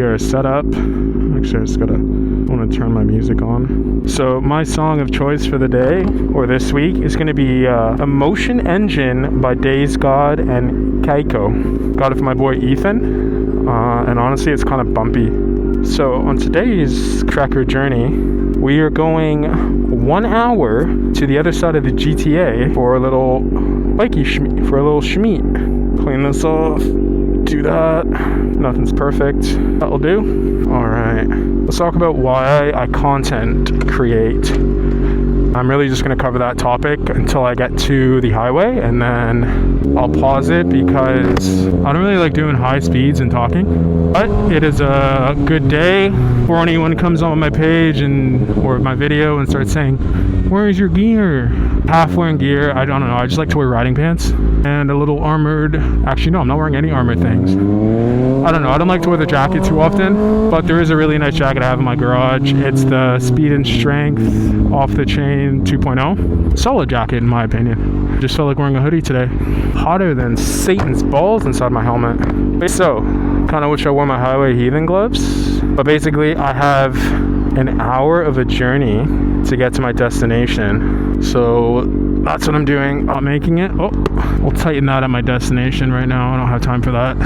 are set up. Actually, I just I want to turn my music on. So my song of choice for the day, or this week, is going to be Emotion Engine by Days God and Kaiko. Got it from my boy Ethan, and honestly, it's kind of bumpy. So on today's Cracker Journey, we are going 1 hour to the other side of the GTA for a little schmeat. Clean this off, do that. Nothing's perfect. That'll do. All right, let's talk about why I content create. I'm really just going to cover that topic until I get to the highway, and then I'll pause it because I don't really like doing high speeds and talking. But it is a good day for anyone who comes on my page or my video and starts saying, "Where's your gear?" Half wearing gear. I don't know. I just like to wear riding pants and a little armored. Actually, no, I'm not wearing any armored things. I don't know. I don't like to wear the jacket too often, but there is a really nice jacket I have in my garage. It's the Speed and Strength Off the Chain 2.0. Solid jacket in my opinion. Just felt like wearing a hoodie today. Hotter than Satan's balls inside my helmet. So, kind of wish I wore my Highway Heathen gloves. But basically, I have an hour of a journey to get to my destination. So that's what I'm doing. I'm making it. Oh, I'll tighten that at my destination right now. I don't have time for that.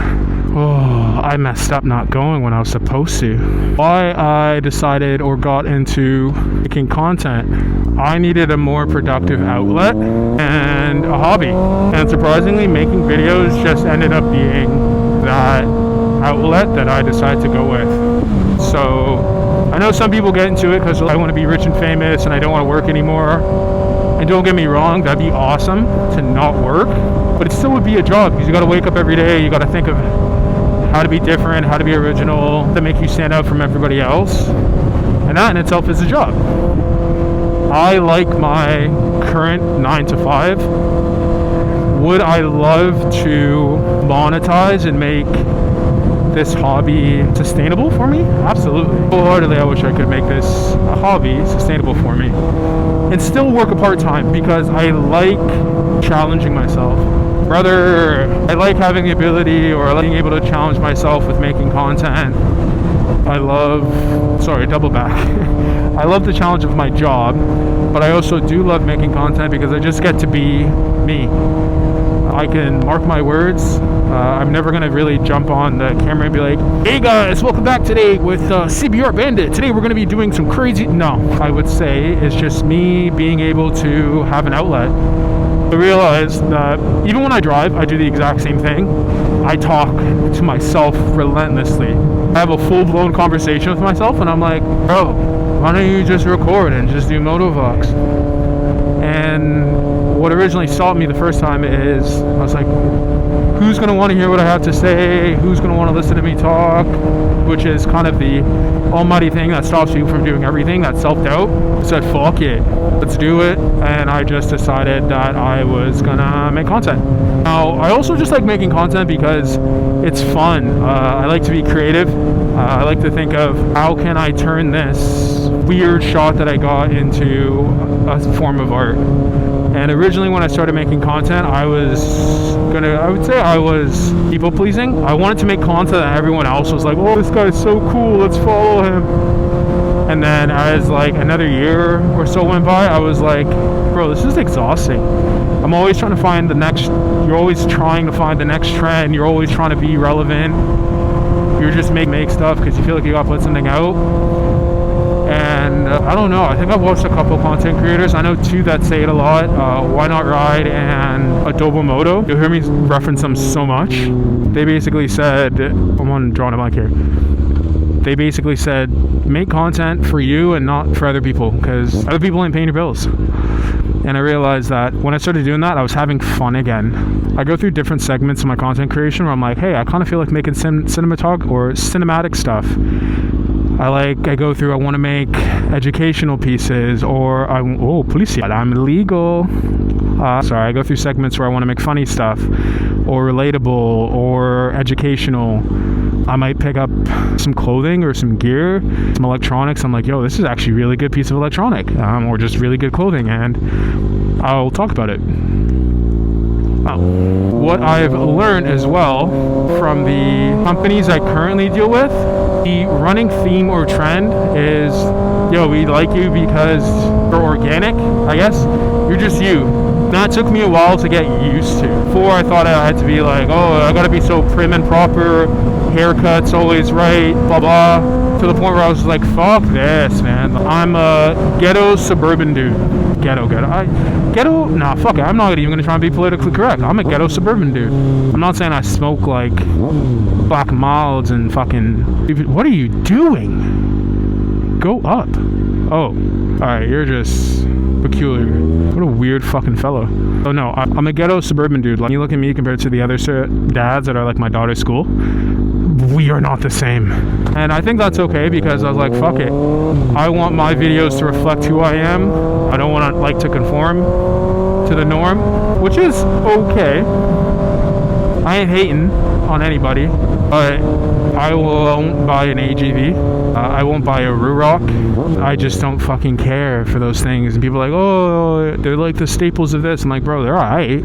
Oh, I messed up not going when I was supposed to. Why I decided or got into making content, I needed a more productive outlet and a hobby. And surprisingly, making videos just ended up being that outlet that I decided to go with. So I know some people get into it because I want to be rich and famous and I don't want to work anymore. And don't get me wrong, that'd be awesome to not work, but it still would be a job because you got to wake up every day. You got to think of how to be different, how to be original, to make you stand out from everybody else. And that in itself is a job. I like my current 9 to 5. Would I love to monetize and make this hobby sustainable for me? Absolutely. Wholeheartedly, I wish I could make this a hobby sustainable for me and still work a part-time because I like challenging myself. Rather, I like having the ability or being able to challenge myself with making content. I love the challenge of my job, but I also do love making content because I just get to be me. I can mark my words. I'm never going to really jump on the camera and be like, "Hey guys, welcome back today with CBR Bandit. Today we're going to be doing some crazy..." No, I would say it's just me being able to have an outlet. I realize that even when I drive, I do the exact same thing. I talk to myself relentlessly. I have a full-blown conversation with myself and I'm like, "Bro, why don't you just record and just do motovlogs?" And what originally stopped me the first time is I was like, who's going to want to hear what I have to say? Who's going to want to listen to me talk? Which is kind of the almighty thing that stops you from doing everything. That self-doubt. I said, fuck it, let's do it. And I just decided that I was going to make content. Now, I also just like making content because it's fun. I like to be creative. I like to think of how can I turn this weird shot that I got into a form of art. And originally when I started making content, I would say I was people pleasing. I wanted to make content that everyone else was like, "Oh, this guy's so cool, let's follow him." And then as like another year or so went by, I was like, bro, this is exhausting. I'm always trying to find you're always trying to find the next trend. You're always trying to be relevant. You're just make stuff because you feel like you gotta put something out. And I don't know, I think I've watched a couple content creators. I know two that say it a lot, Why Not Ride and Adobo Moto. You'll hear me reference them so much. They basically said, I'm drawing a blank here. They basically said, make content for you and not for other people because other people ain't paying your bills. And I realized that when I started doing that, I was having fun again. I go through different segments of my content creation where I'm like, hey, I kind of feel like making cinematic stuff. I go through, I want to make educational pieces, or police, I'm illegal. I go through segments where I want to make funny stuff, or relatable, or educational. I might pick up some clothing or some gear, some electronics. I'm like, yo, this is actually a really good piece of electronic, or just really good clothing, and I'll talk about it. What I've learned as well from the companies I currently deal with The running theme or trend is, yo, we like you because you're organic, I guess. You're just you. That took me a while to get used to. Before, I thought I had to be like, oh, I gotta be so prim and proper, haircut's always right, blah blah, to the point where I was like, fuck this, man. I'm a ghetto suburban dude. Ghetto. Nah, fuck it. I'm not even gonna try and be politically correct. I'm a ghetto suburban dude. I'm not saying I smoke like black milds and fucking. What are you doing? Go up. Oh, alright, you're just peculiar. What a weird fucking fellow. Oh no, I'm a ghetto suburban dude. Like, you look at me compared to the other dads that are like my daughter's school, we are not the same. And I think that's okay, because I was like, fuck it. I want my videos to reflect who I am. I don't want to like to conform to the norm, which is okay. I ain't hating on anybody, but I won't buy an AGV. I won't buy a Ruroc. I just don't fucking care for those things. And people are like, oh, they're like the staples of this. I'm like, bro, they're alright.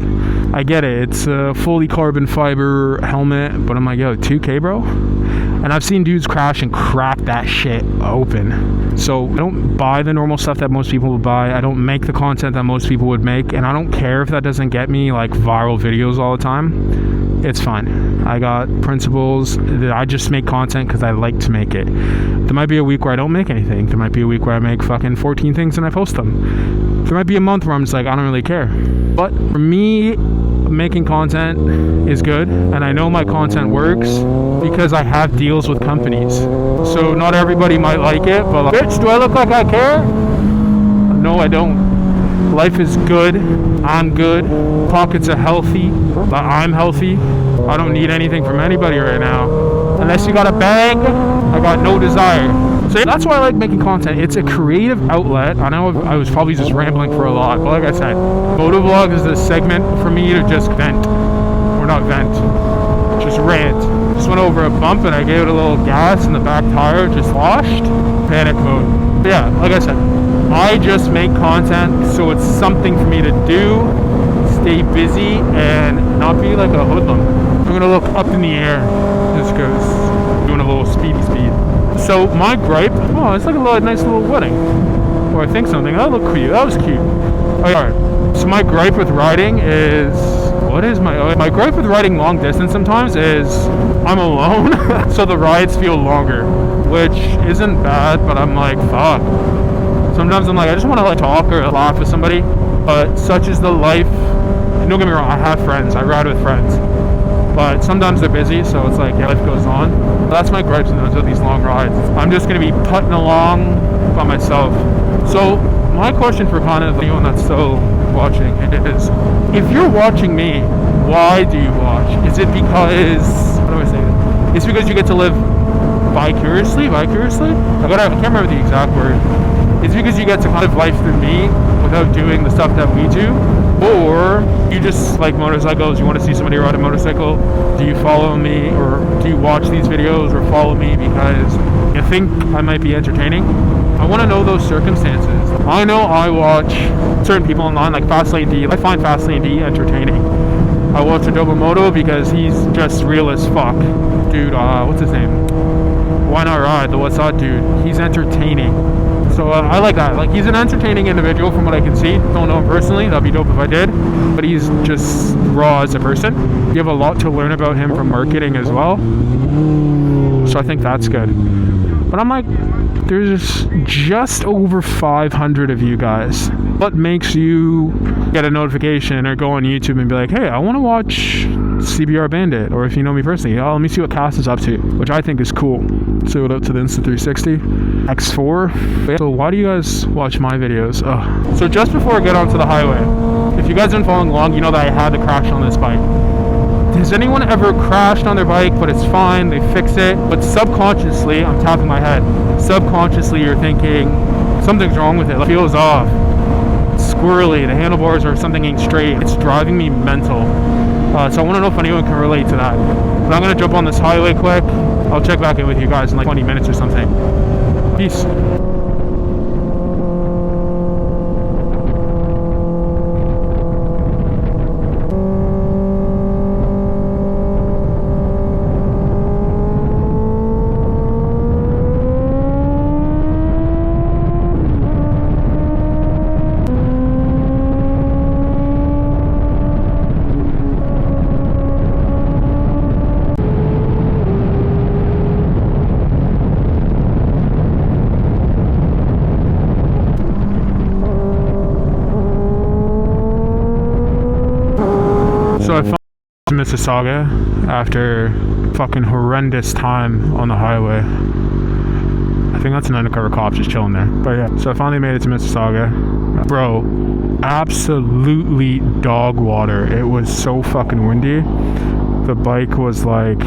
I get it. It's a fully carbon fiber helmet, but I'm like, yo, 2K, bro? And I've seen dudes crash and crack that shit open. So I don't buy the normal stuff that most people would buy. I don't make the content that most people would make. And I don't care if that doesn't get me like viral videos all the time. It's fine. I got principles that I just make content because I like to make it. There might be a week where I don't make anything. There might be a week where I make fucking 14 things and I post them. There might be a month where I'm just like, I don't really care. But for me, making content is good, and I know my content works because I have deals with companies. So not everybody might like it, but like, bitch, do I look like I care? No, I don't. Life is good. I'm good. Pockets are healthy. I'm healthy. I don't need anything from anybody right now. Unless you got a bag, I got no desire. So that's why I like making content. It's a creative outlet. I know I was probably just rambling for a lot, but like I said, MOTOVLOG is a segment for me to just vent. Or not vent, just rant. Just went over a bump and I gave it a little gas and the back tire just washed. Panic mode. But yeah, like I said, I just make content so it's something for me to do, stay busy, and not be like a hoodlum. I'm gonna look up in the air just because doing a little speed. So my gripe, oh, it's like a nice little wedding. Or I think something. That looked cute. That was cute. Alright. So my gripe with riding is, what is my gripe with riding long distance sometimes is I'm alone. So the rides feel longer, which isn't bad, but I'm like, fuck. Sometimes I'm like, I just want to like talk or laugh with somebody, but such is the life. And don't get me wrong, I have friends. I ride with friends. But sometimes they're busy, so it's like, yeah, life goes on. But that's my gripes with these long rides. I'm just going to be putting along by myself. So my question for kind of anyone that's still watching is, if you're watching me, why do you watch? Is it because, how do I say it? It's because you get to live vicariously? I can't remember the exact word. It's because you get to kind of life through me without doing the stuff that we do. Or you just like motorcycles, you want to see somebody ride a motorcycle. Do you follow me, or do you watch these videos or follow me because you think I might be entertaining? I want to know those circumstances. I know I watch certain people online like Fastlane D. I find Fastlane D entertaining. I watch Adobo Moto because he's just real as fuck. Dude, what's his name? Why Not Ride, the What's Up dude. He's entertaining. So I like that. Like, he's an entertaining individual from what I can see. Don't know him personally. That'd be dope if I did. But he's just raw as a person. You have a lot to learn about him from marketing as well. So I think that's good. But I'm like, there's just over 500 of you guys. What makes you get a notification or go on YouTube and be like, hey, I want to watch CBR Bandit? Or if you know me personally, let me see what Cass is up to, which I think is cool. Say what up to the Insta360 X4. So why do you guys watch my videos? Oh. So just before I get onto the highway, if you guys have been following along, you know that I had to crash on this bike. Has anyone ever crashed on their bike, but it's fine, they fix it, but subconsciously, I'm tapping my head, subconsciously you're thinking, something's wrong with it, it feels off, it's squirrely, the handlebars or something ain't straight, it's driving me mental. So I want to know if anyone can relate to that. But I'm going to jump on this highway quick. I'll check back in with you guys in like 20 minutes or something. Peace. So I found Mississauga after fucking horrendous time on the highway. I think that's an undercover cop just chilling there. But yeah, so I finally made it to Mississauga. Bro, absolutely dog water. It was so fucking windy. The bike was like,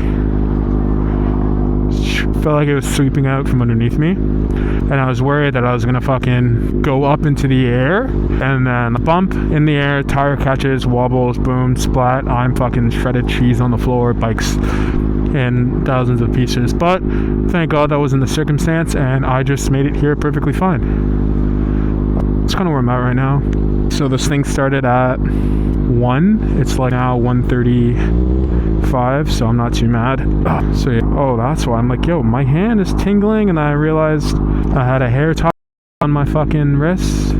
felt like it was sweeping out from underneath me, and I was worried that I was gonna fucking go up into the air and then bump in the air, tire catches, wobbles, boom, splat, I'm fucking shredded cheese on the floor, bikes in thousands of pieces. But thank God that wasn't the circumstance, and I just made it here perfectly fine. That's kind of where I'm at right now. So this thing started at 1, it's like now 1:35, so I'm not too mad. So yeah, oh, that's why I'm like, yo, my hand is tingling, and I realized I had a hair tie on my fucking wrist.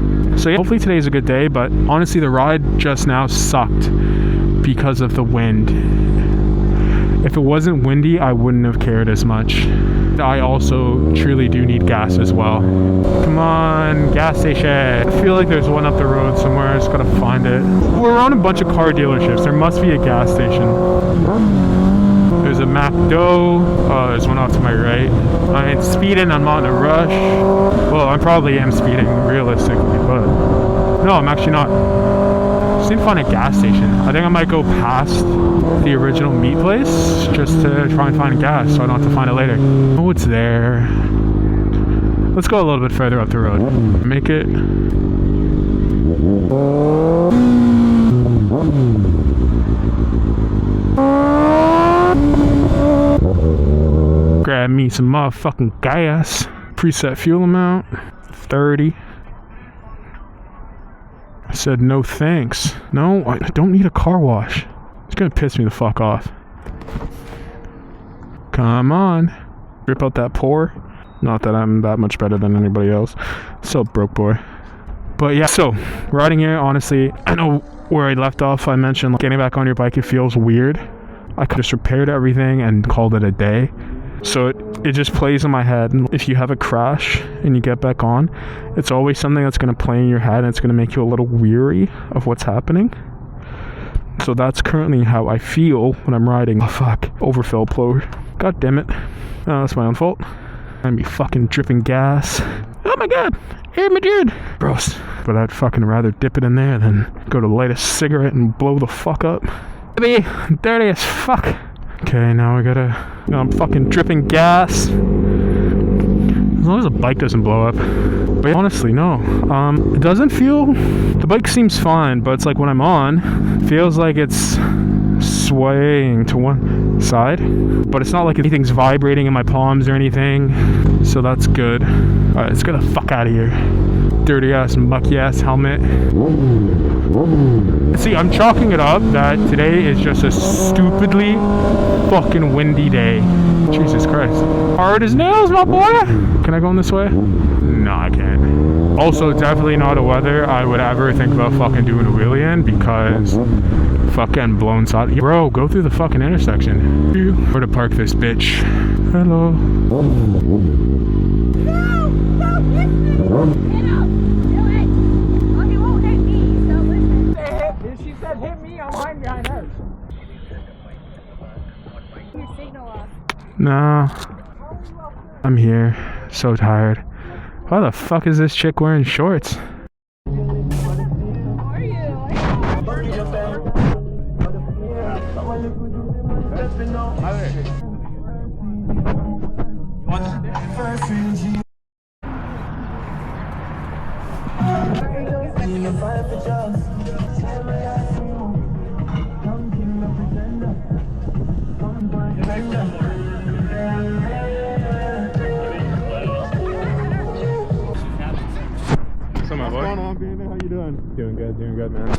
So yeah, hopefully today's a good day, but honestly the ride just now sucked because of the wind. If it wasn't windy, I wouldn't have cared as much. I also truly do need gas as well. Come on, gas station. I feel like there's one up the road somewhere. I just gotta find it. We're around a bunch of car dealerships. There must be a gas station. There's a McDo. Oh, there's one off to my right. I ain't speeding, I'm not in a rush. Well, I probably am speeding, realistically, but no, I'm actually not. Just need to find a gas station. I think I might go past the original meat place just to try and find gas so I don't have to find it later. Oh, it's there. Let's go a little bit further up the road. Make it. Grab me some motherfucking gas. Preset fuel amount 30. I said no thanks. No, I don't need a car wash. It's gonna piss me the fuck off. Come on. Rip out that pour. Not that I'm that much better than anybody else. Still broke boy. But yeah, so riding here, honestly, I know where I left off. I mentioned like, getting back on your bike, it feels weird. I could just repaired everything and called it a day. So it just plays in my head. And if you have a crash and you get back on, it's always something that's going to play in your head, and it's going to make you a little weary of what's happening. So that's currently how I feel when I'm riding. Oh fuck, overfill plug. God damn it. Oh, that's my own fault. I'm be fucking dripping gas. Oh my god, hey my dude. Gross. But I'd fucking rather dip it in there than go to light a cigarette and blow the fuck up. Baby, dirty as fuck. Okay, now we gotta, I'm fucking dripping gas. As long as the bike doesn't blow up. But honestly, no. It doesn't feel, the bike seems fine, but it's like when I'm on, it feels like it's swaying to one side. But it's not like anything's vibrating in my palms or anything. So that's good. Alright, let's get the fuck out of here. Dirty ass, mucky ass helmet. See, I'm chalking it up that today is just a stupidly fucking windy day. Jesus Christ. Hard as nails, my boy. Can I go in this way? No, I can't. Also, definitely not a weather I would ever think about fucking doing a wheelie in, because fucking blown side. Bro, go through the fucking intersection. Where to park this bitch? Hello. No! Stop listening! Get out! Do it! Okay, won't hit me. Stop listening. If she said hit me, I'm hiding behind her. Your signal off. Nah. I'm here. So tired. Why the fuck is this chick wearing shorts? How are you? What's up, my boy? What's going on, Bandit? How you doing? Doing good, man.